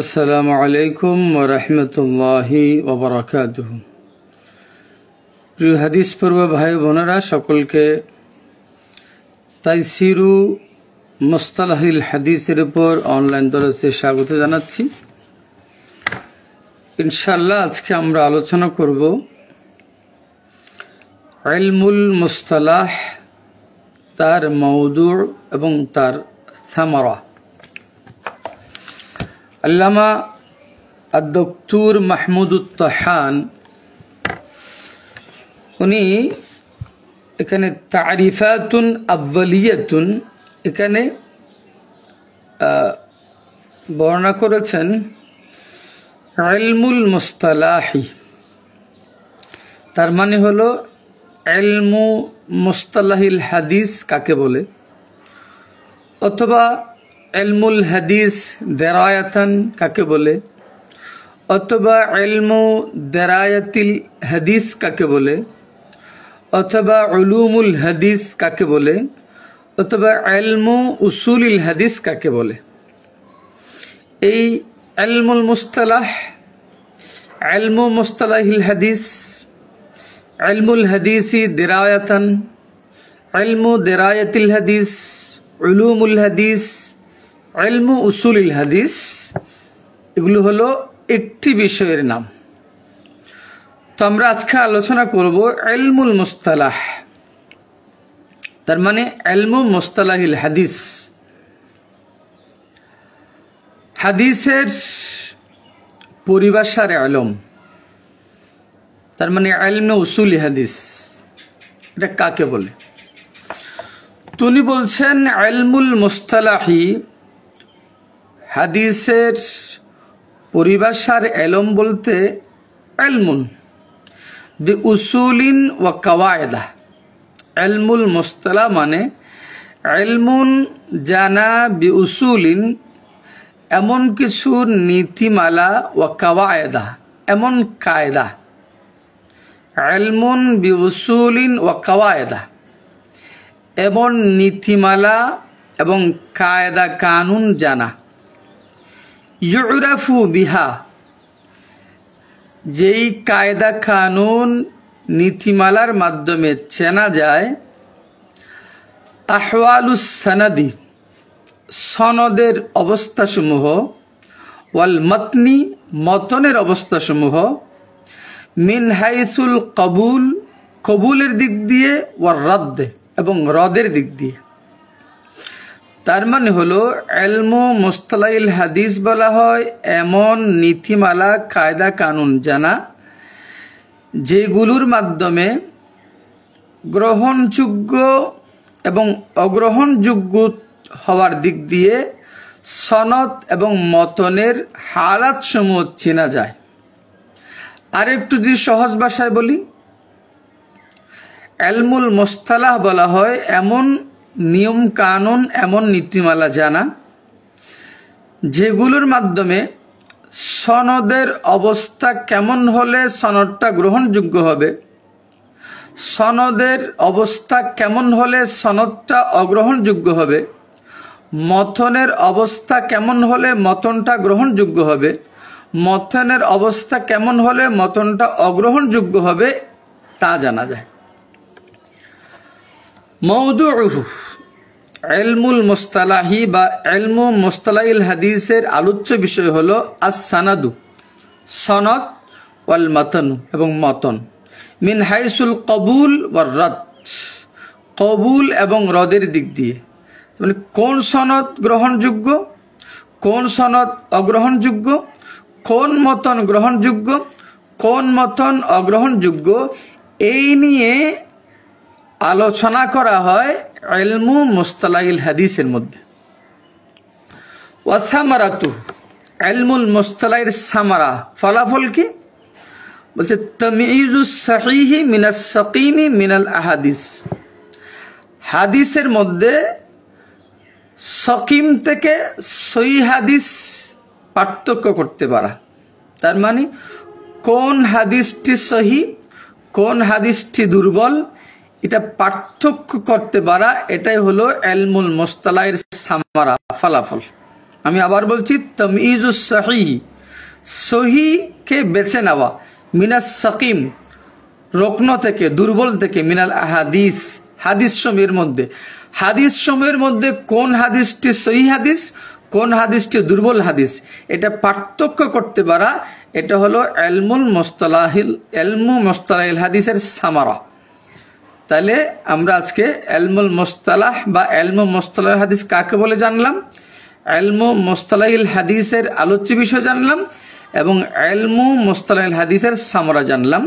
আসসালামু আলাইকুম ওয়া রাহমাতুল্লাহি ওয়া বারাকাতুহু। প্রিয় হাদিস পড়ুয়া ভাই বোনেরা, সকলকে তাইসিরু মুস্তালাহিল হাদিসের উপর অনলাইন দরসে স্বাগত জানাচ্ছি। ইনশাআল্লাহ আজকে আমরা আলোচনা করব ইলমুল মুস্তালাহ, তার মওদু' এবং তার সামারা। আল্লামা আদ-দক্তুর মাহমুদুত তাহান উনি এখানে তারিফাতুন আউয়ালিয়াতুন এখানে বর্ণনা করেছেন ইলমুল মুস্তালাহি, তার মানে হলো ইলমু মুস্তালাহিল হাদিস কাকে বলে, অথবা ইলমুল হাদিস দেরায়াতান কাকে বলে, অথবা ইলমু দেরায়াতিল হাদিস কাকে বলে, অথবা উলুমুল হাদিস কাকে বলে, অথবা ইলমু উসুলিল হাদিস কাকে বলে। এই ইলমুল মুস্তালাহ, ইলমু মুস্তালাহিল হাদিস, ইলমুল হাদিসি দেরায়াতান, ইলমু দেরায়াতিল হাদিস, উলুমুল হাদিস, ইলমু উসুলিল হাদিস, এগুলো হলো একটি বিষয়ের নাম। তো আমরা আজকে আলোচনা করব ইলমুল মুস্তালাহ, তার মানে ইলমু মুস্তালাহিল হাদিস। হাদিসের পরিভাষার ইলম, তার মানে ইলমে উসুলি হাদিস, এটা কাকে বলে? তিনি বলছেন ইলমুল মুস্তালাহি, হাদিসের পরিভাষার ইলম বলতে ইলমুন বি উসুলিন ওয়া কাওয়ায়েদা। ইলমুল মুস্তালাহ মানে ইলমুন জানা বি উসুলিন, এমন কিছু নীতিমালা, ওয়া কাওয়ায়েদা এমন কায়দা। ইলমুন বি উসুলিন ওয়া কাওয়ায়েদা এমন নীতিমালা এবং কায়দা কানুন জানা। ইউরাফু বিহা, যেই কায়দা কানুন নীতিমালার মাধ্যমে চেনা যায়। আহওয়ালুস সানাদি, সনদের অবস্থাসমূহ। ওয়াল মতনি, মতনের অবস্থাসমূহ। মিন হাইসুল কবুল, কবুলের দিক দিয়ে। ওয়ার রদ্দ, এবং রদের দিক দিয়ে। তার মানে হলো ইলমু মুস্তালাহিল হাদিস বলা হয় এমন নীতিমালা, কায়দা কানুন জানা, যেগুলোর মাধ্যমে গ্রহণযোগ্য এবং অগ্রহণযোগ্য হওয়ার দিক দিয়ে সনদ এবং মতনের হালাত সমূহ চেনা যায়। আর একটু যদি সহজ ভাষায় বলি, ইলমুল মুস্তালাহ বলা হয় এমন নিয়ম কানুন, এমন নীতিমালা জানা, যেগুলোর মাধ্যমে সনদের অবস্থা কেমন হলে সনদটা গ্রহণযোগ্য হবে, সনদের অবস্থা কেমন হলে সনদটা অগ্রহণযোগ্য হবে, মতনের অবস্থা কেমন হলে মতনটা গ্রহণযোগ্য হবে, মতনের অবস্থা কেমন হলে মতনটা অগ্রহণযোগ্য হবে, তা জানা যায়। মওদুউহু, ইলমুল মুস্তালাহি বা ইলমু মুস্তালাহিল হাদিসের আলোচ্য বিষয় হলো আস-সানাদু, সনদ, ওয়াল মাতনু, এবং মতন। মিন হাইসুল কবুল ওয়ার রদ, কবুল এবং রদের দিক দিয়ে। মানে কোন সনদ গ্রহণযোগ্য, কোন সনদ অগ্রহণযোগ্য, কোন মতন গ্রহণযোগ্য, কোন মতন অগ্রহণযোগ্য, এই নিয়ে আলোচনা করা হয় ইলমু মুস্তালাহিল হাদিসের মধ্যে। ওয়া সামারাতু, ইলমুল মুস্তালাহির সামারা, ফলাফল কি? বলছে তাময়িজুস সহিহি মিনাস সাকিমি মিনাল আহাদিস, হাদিসের মধ্যে সকিম থেকে সহিহ হাদিস পার্থক্য করতে পারা। তার মানে কোন হাদিসটি সহি, কোন হাদিসটি দুর্বল, এটা পার্থক্য করতে পারা, এটাই হলো ইলমুল মুস্তালাহির সামারা, ফলাফল। আমি আবার বলছি, তামইজুস সহিহ, সহিহকে বেছে নেওয়া, মিনাস সাকিম, রত্ন থেকে, দুর্বল থেকে, মিনাল আহাদিস, হাদিস সমূহের মধ্যে। হাদিস সমূহের মধ্যে কোন হাদিসটি সহিহ হাদিস, কোন হাদিসটি দুর্বল হাদিস, এটা পার্থক্য করতে পারা, এটা হলো ইলমু মুস্তালাহিল হাদিসের সামারা। তাহলে আমরা আজকে ইলমুল মুস্তালাহ বা ইলমু মুস্তালাহিল হাদিস কাকে বলে জানলাম, ইলমু মুস্তালাহিল হাদিসের আলোচ্য বিষয় জানলাম, এবং ইলমু মুস্তালাহিল হাদিসের সামারা জানলাম।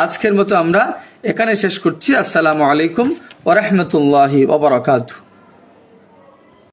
আজকের মতো আমরা এখানে শেষ করছি। আসসালামু আলাইকুম ওয়া রাহমাতুল্লাহি ওয়া বারাকাতুহু।